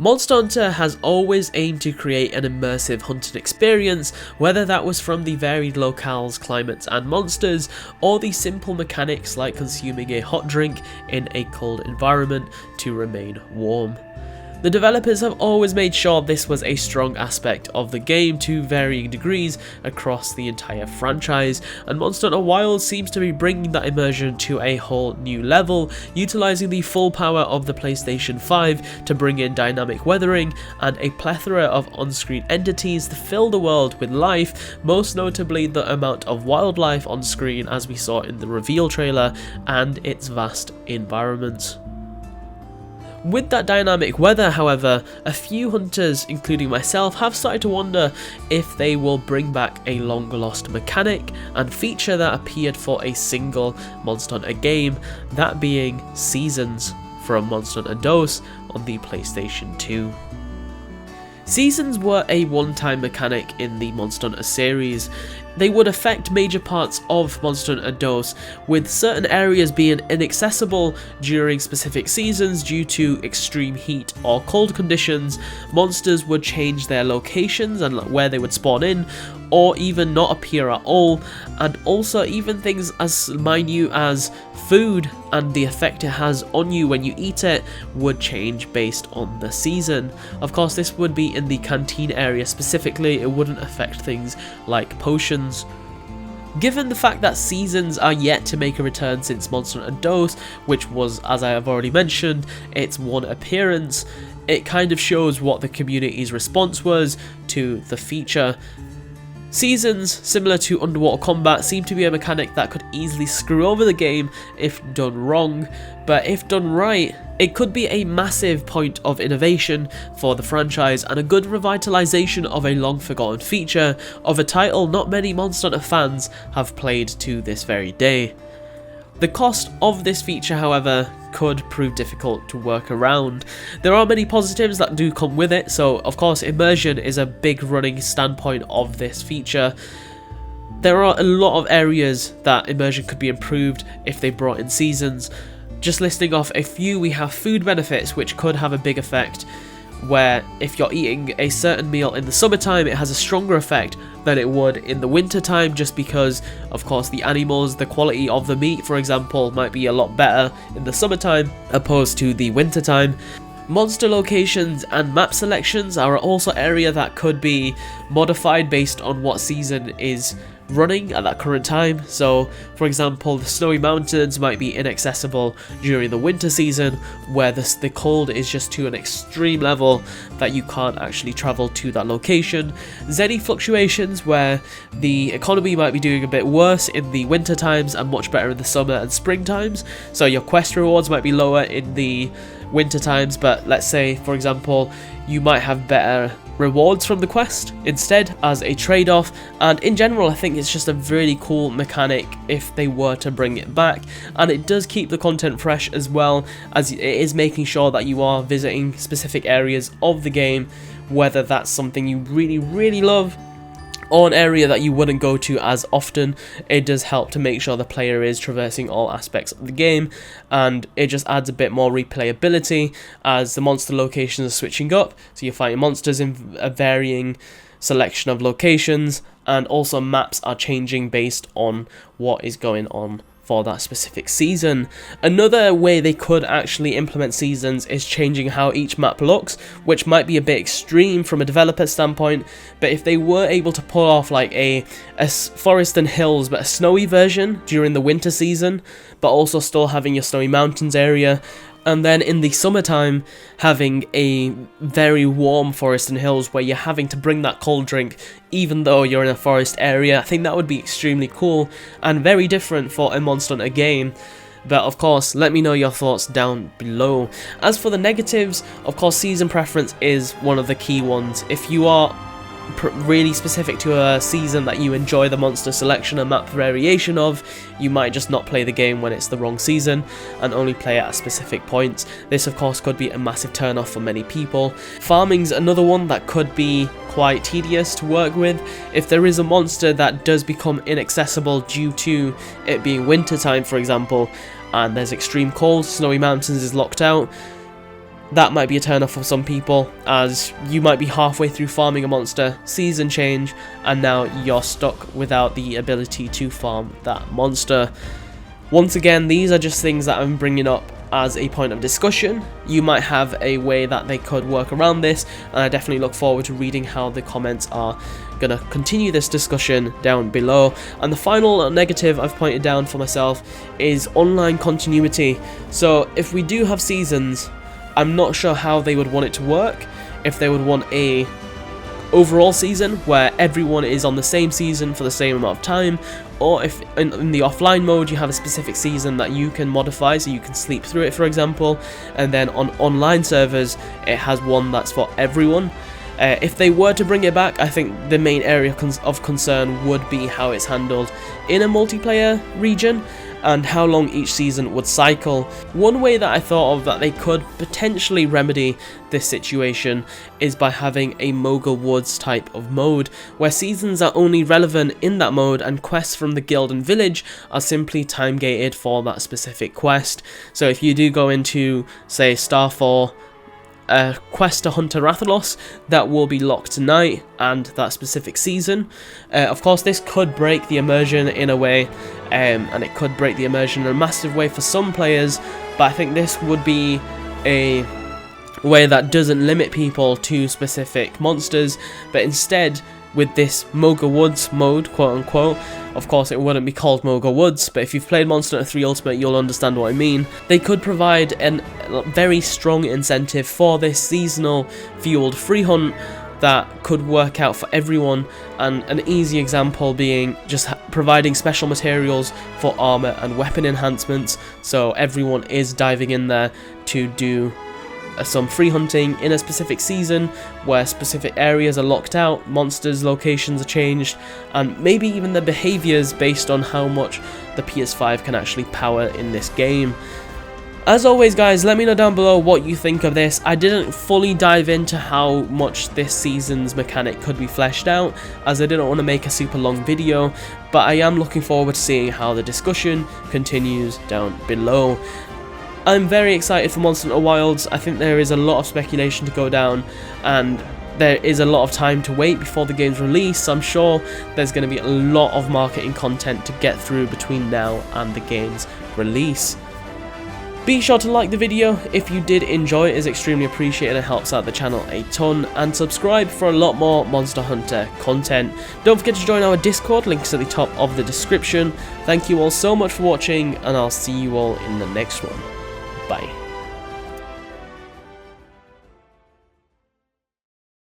Monster Hunter has always aimed to create an immersive hunting experience, whether that was from the varied locales, climates and monsters, or the simple mechanics like consuming a hot drink in a cold environment to remain warm. The developers have always made sure this was a strong aspect of the game to varying degrees across the entire franchise, and Monster Hunter Wilds seems to be bringing that immersion to a whole new level, utilising the full power of the PlayStation 5 to bring in dynamic weathering and a plethora of on-screen entities to fill the world with life, most notably the amount of wildlife on screen as we saw in the reveal trailer and its vast environment. With that dynamic weather, however, a few hunters, including myself, have started to wonder if they will bring back a long-lost mechanic and feature that appeared for a single Monster Hunter game, that being Seasons from Monster Hunter DOS on the PlayStation 2. Seasons were a one-time mechanic in the Monster Hunter series. They would affect major parts of Monster Hunter DOS, with certain areas being inaccessible during specific seasons due to extreme heat or cold conditions. Monsters would change their locations and where they would spawn in, or even not appear at all, and also even things as minute as food and the effect it has on you when you eat it would change based on the season. Of course, this would be in the canteen area specifically, it wouldn't affect things like potions. Given the fact that Seasons are yet to make a return since Monster Hunter DOS, which was, as I have already mentioned, its one appearance, it kind of shows what the community's response was to the feature. Seasons, similar to underwater combat, seem to be a mechanic that could easily screw over the game if done wrong, but if done right, it could be a massive point of innovation for the franchise and a good revitalization of a long forgotten feature of a title not many Monster Hunter fans have played to this very day. The cost of this feature, however, could prove difficult to work around. There are many positives that do come with it, so of course immersion is a big running standpoint of this feature. There are a lot of areas that immersion could be improved if they brought in Seasons. Just listing off a few, we have food benefits, which could have a big effect, where if you're eating a certain meal in the summertime, it has a stronger effect than it would in the wintertime, just because, of course, the animals, the quality of the meat, for example, might be a lot better in the summertime opposed to the wintertime. Monster locations and map selections are also an area that could be modified based on what season is running at that current time. So, for example, the snowy mountains might be inaccessible during the winter season, where the cold is just to an extreme level that you can't actually travel to that location. Zenny fluctuations, where the economy might be doing a bit worse in the winter times and much better in the summer and spring times. So your quest rewards might be lower in the winter times, but let's say, for example, you might have better rewards from the quest instead as a trade-off. And in general, I think it's just a really cool mechanic if they were to bring it back, and it does keep the content fresh as well, as it is making sure that you are visiting specific areas of the game, whether that's something you really love or an area that you wouldn't go to as often. It does help to make sure the player is traversing all aspects of the game, and it just adds a bit more replayability as the monster locations are switching up, so you're fighting monsters in a varying selection of locations, and also maps are changing based on what is going on for that specific season. Another way they could actually implement seasons is changing how each map looks, which might be a bit extreme from a developer standpoint, but if they were able to pull off like a forest and hills but a snowy version during the winter season, but also still having your snowy mountains area, and then in the summertime having a very warm forest and hills where you're having to bring that cold drink even though you're in a forest area, I think that would be extremely cool and very different for a Monster Hunter game. But of course, let me know your thoughts down below. As for the negatives, of course, season preference is one of the key ones. If you are really specific to a season that you enjoy the monster selection and map variation of, you might just not play the game when it's the wrong season and only play it at specific points. This of course could be a massive turn off for many people. Farming's another one that could be quite tedious to work with. If there is a monster that does become inaccessible due to it being winter time, for example, and there's extreme cold, snowy mountains is locked out, that might be a turn off for some people, as you might be halfway through farming a monster, season change, and now you're stuck without the ability to farm that monster. Once again, these are just things that I'm bringing up as a point of discussion. You might have a way that they could work around this, and I definitely look forward to reading how the comments are gonna continue this discussion down below. And the final negative I've pointed down for myself is online continuity. So if we do have seasons, I'm not sure how they would want it to work. If they would want a overall season where everyone is on the same season for the same amount of time, or if in the offline mode you have a specific season that you can modify so you can sleep through it, for example, and then on online servers it has one that's for everyone. If they were to bring it back, I think the main area of concern would be how it's handled in a multiplayer region and how long each season would cycle. One way that I thought of that they could potentially remedy this situation is by having a Mogul Woods type of mode, where seasons are only relevant in that mode and quests from the guild and village are simply time gated for that specific quest. So if you do go into, say, Star 4, a quest to Hunter Rathalos, that will be locked tonight and that specific season. Of course, this could break the immersion in a way, and it could break the immersion in a massive way for some players, but I think this would be a way that doesn't limit people to specific monsters, but instead, with this Mogul Woods mode, quote unquote, of course it wouldn't be called Mogul Woods, but if you've played Monster Hunter 3 Ultimate you'll understand what I mean. They could provide a very strong incentive for this seasonal fueled free hunt that could work out for everyone, and an easy example being just providing special materials for armor and weapon enhancements, so everyone is diving in there to do some free hunting in a specific season where specific areas are locked out, monsters' locations are changed, and maybe even the behaviours based on how much the PS5 can actually power in this game. As always guys, let me know down below what you think of this. I didn't fully dive into how much this season's mechanic could be fleshed out, as I didn't want to make a super long video, but I am looking forward to seeing how the discussion continues down below. I'm very excited for Monster Hunter Wilds. I think there is a lot of speculation to go down, and there is a lot of time to wait before the game's release, so I'm sure there's going to be a lot of marketing content to get through between now and the game's release. Be sure to like the video if you did enjoy it, is extremely appreciated and helps out the channel a ton, and subscribe for a lot more Monster Hunter content. Don't forget to join our Discord, links at the top of the description. Thank you all so much for watching, and I'll see you all in the next one. Bye.